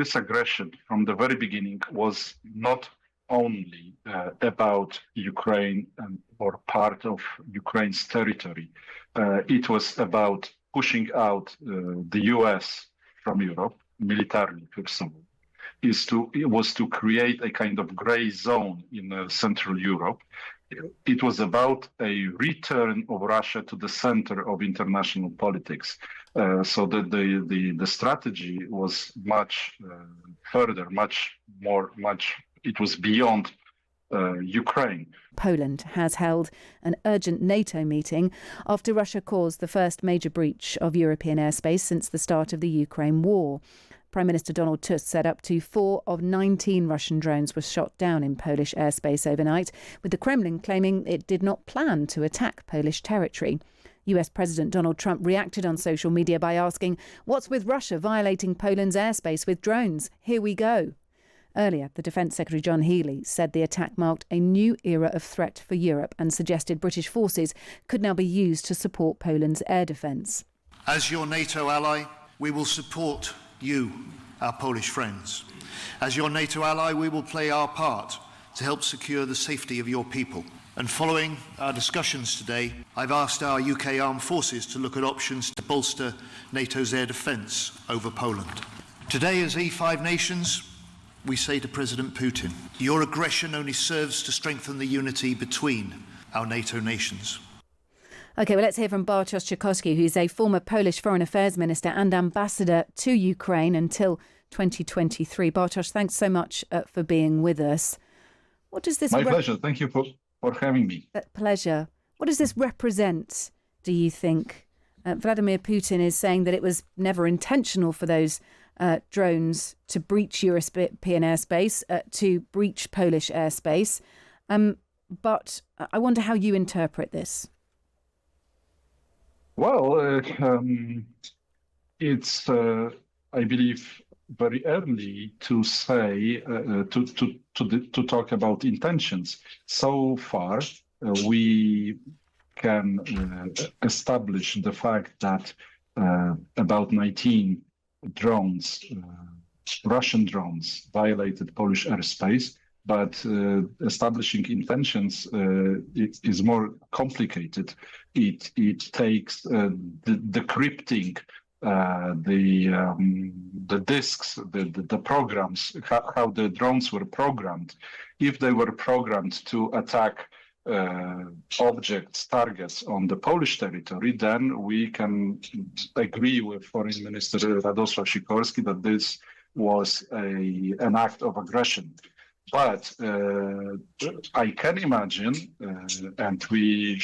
this aggression from the very beginning was not only about Ukraine or part of Ukraine's territory. It was about pushing out the US from Europe militarily, first of all. It was to create a kind of gray zone in Central Europe. It was about a return of Russia to the center of international politics. So the strategy was much further, it was beyond Ukraine. Poland has held an urgent NATO meeting after Russia caused the first major breach of European airspace since the start of the Ukraine war. Prime Minister Donald Tusk said up to 4 of 19 Russian drones were shot down in Polish airspace overnight, with the Kremlin claiming it did not plan to attack Polish territory. US President Donald Trump reacted on social media by asking, "What's with Russia violating Poland's airspace with drones? Here we go." Earlier, the Defence Secretary John Healey said the attack marked a new era of threat for Europe and suggested British forces could now be used to support Poland's air defence. As your NATO ally, we will support you, our Polish friends. As your NATO ally, we will play our part to help secure the safety of your people. And following our discussions today, I've asked our UK armed forces to look at options to bolster NATO's air defence over Poland. Today, as E5 nations, we say to President Putin, your aggression only serves to strengthen the unity between our NATO nations. OK, well, let's hear from Bartosz Cichocki, who's a former Polish Foreign Affairs Minister and Ambassador to Ukraine until 2023. Bartosz, thanks so much for being with us. What does this... My pleasure. Thank you for having me. Pleasure. What does this represent, do you think? Vladimir Putin is saying that it was never intentional for those drones to breach European airspace, to breach Polish airspace. But I wonder how you interpret this. Well, it's, I believe, very early to say, to talk about intentions. So far, we can establish the fact that about 19 drones, Russian drones, violated Polish airspace, but establishing intentions is more complicated. It takes decrypting the disks, the programs, how the drones were programmed. If they were programmed to attack objects, targets on the Polish territory, then we can agree with Foreign Minister Bartosz Cichocki that this was an act of aggression. But I can imagine, and we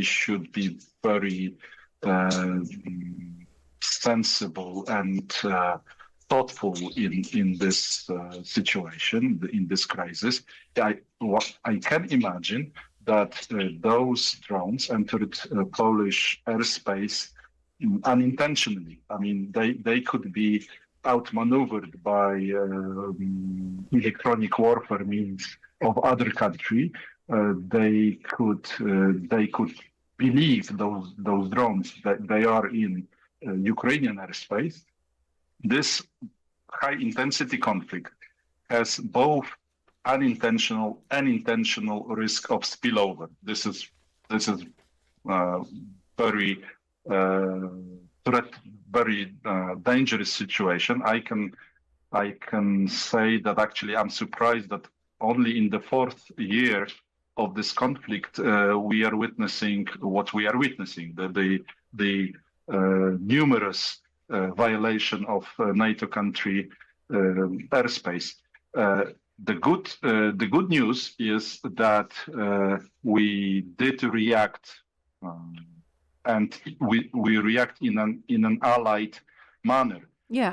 should be very sensible and thoughtful in this situation, in this crisis. I can imagine that those drones entered Polish airspace unintentionally. I mean, they could be outmaneuvered by electronic warfare means of other country. They could believe those drones that they are in Ukrainian airspace. This high intensity conflict has both unintentional and intentional risk of spillover. This is very dangerous situation. I can say that actually I'm surprised that only in the 4th year of this conflict we are witnessing what we are witnessing. The numerous violation of NATO country airspace. The good news is that we did react. And we react in an allied manner. Yeah,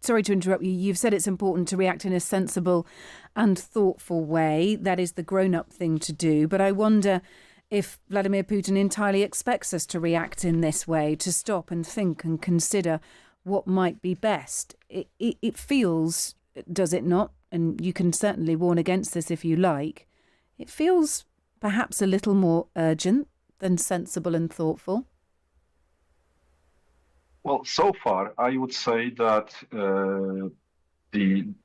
sorry to interrupt you. You've said it's important to react in a sensible and thoughtful way. That is the grown-up thing to do. But I wonder if Vladimir Putin entirely expects us to react in this way, to stop and think and consider what might be best. It feels, does it not? And you can certainly warn against this if you like. It feels perhaps a little more urgent than sensible and thoughtful. Well, so far, I would say that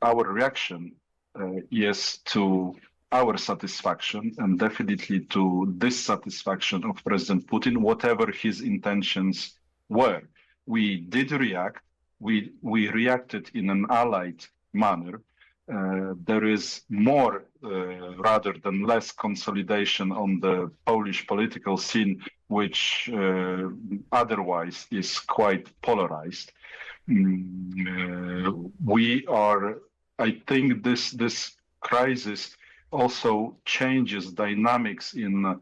our reaction is to our satisfaction and definitely to dissatisfaction of President Putin, whatever his intentions were. We did react. We reacted in an allied manner. There is more rather than less consolidation on the Polish political scene, which otherwise is quite polarized. I think this crisis also changes dynamics in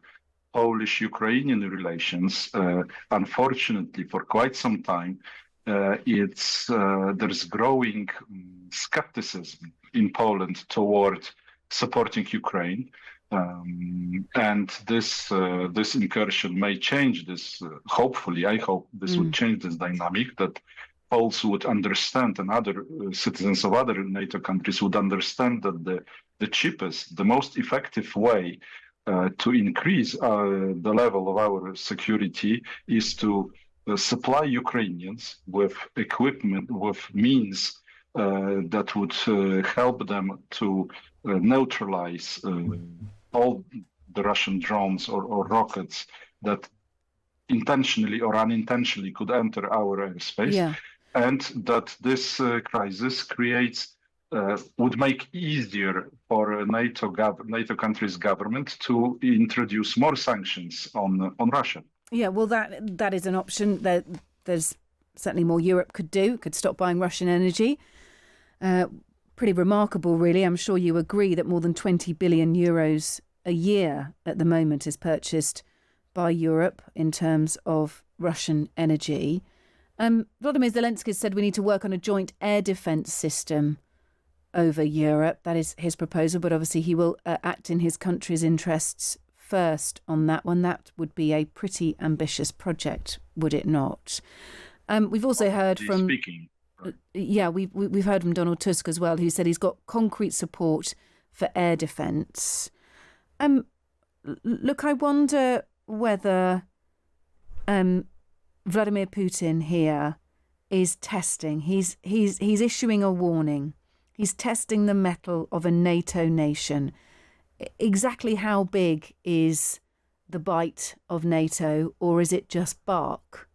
Polish-Ukrainian relations. Unfortunately, for quite some time, there's growing skepticism in Poland toward supporting Ukraine. And this incursion may change this. Hopefully, I hope this would change this dynamic, that Poles would understand, and other citizens of other NATO countries would understand that the cheapest, the most effective way to increase the level of our security is to supply Ukrainians with equipment, with means that would help them to neutralize all the Russian drones or rockets that intentionally or unintentionally could enter our airspace. Yeah. And that this crisis would make easier for NATO countries' government to introduce more sanctions on Russia. Yeah, well, that is an option that there's certainly more Europe could do, could stop buying Russian energy. Pretty remarkable, really. I'm sure you agree that more than 20 billion euros a year at the moment is purchased by Europe in terms of Russian energy. Volodymyr Zelensky said we need to work on a joint air defence system over Europe. That is his proposal, but obviously he will act in his country's interests first on that one. That would be a pretty ambitious project, would it not? We've also heard from... Yeah, we've heard from Donald Tusk as well, who said he's got concrete support for air defence. Look, I wonder whether Vladimir Putin here is testing. He's issuing a warning. He's testing the mettle of a NATO nation. Exactly how big is the bite of NATO, or is it just bark?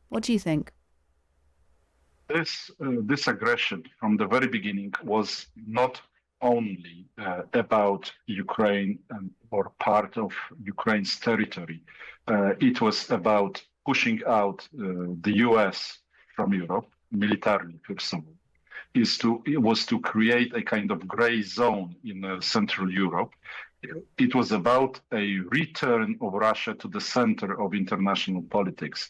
What do you think? This aggression from the very beginning was not only about Ukraine or part of Ukraine's territory. It was about pushing out the US from Europe militarily, first of all. It was to create a kind of gray zone in Central Europe. It was about a return of Russia to the center of international politics.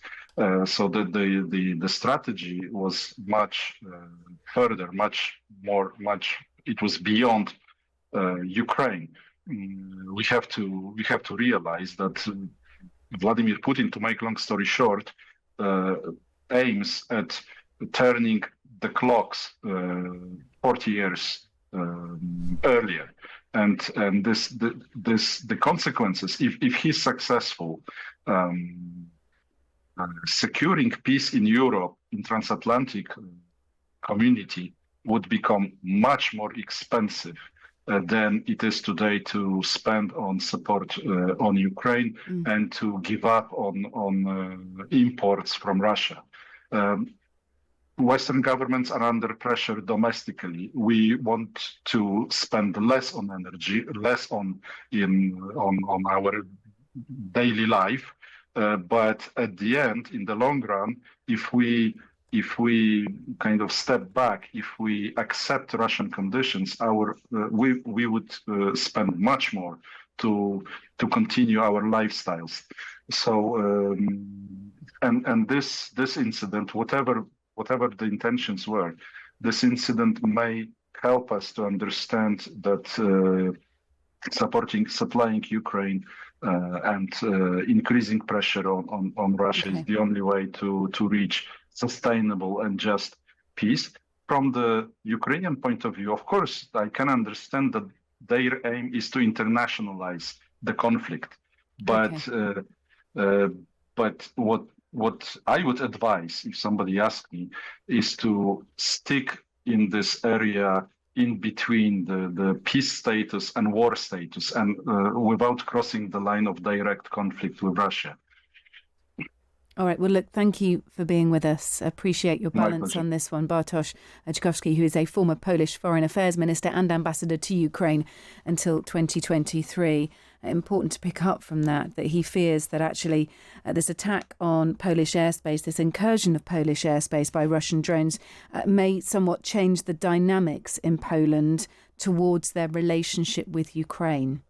So the strategy was much further, it was beyond Ukraine. We have to realize that Vladimir Putin, to make long story short, aims at turning the clocks 40 years earlier, and the consequences, if he's successful, securing peace in Europe, in transatlantic community, would become much more expensive than it is today to spend on support on Ukraine and to give up on imports from Russia. Western governments are under pressure domestically. We want to spend less on energy, less on our daily life. But at the end, in the long run, if we kind of step back, if we accept Russian conditions, we would spend much more to continue our lifestyles. So and this incident, whatever the intentions were, this incident may help us to understand that supplying Ukraine and increasing pressure on Russia is the only way to reach sustainable and just peace. From the Ukrainian point of view, of course, I can understand that their aim is to internationalize the conflict. But what what I would advise if somebody asked me is to stick in this area in between the peace status and war status, and without crossing the line of direct conflict with Russia. All right. Well, look, thank you for being with us. Appreciate your balance on this one. Bartosz Cichocki, who is a former Polish Foreign Affairs Minister and Ambassador to Ukraine until 2023. Important to pick up from that he fears that actually this attack on Polish airspace, this incursion of Polish airspace by Russian drones, may somewhat change the dynamics in Poland towards their relationship with Ukraine.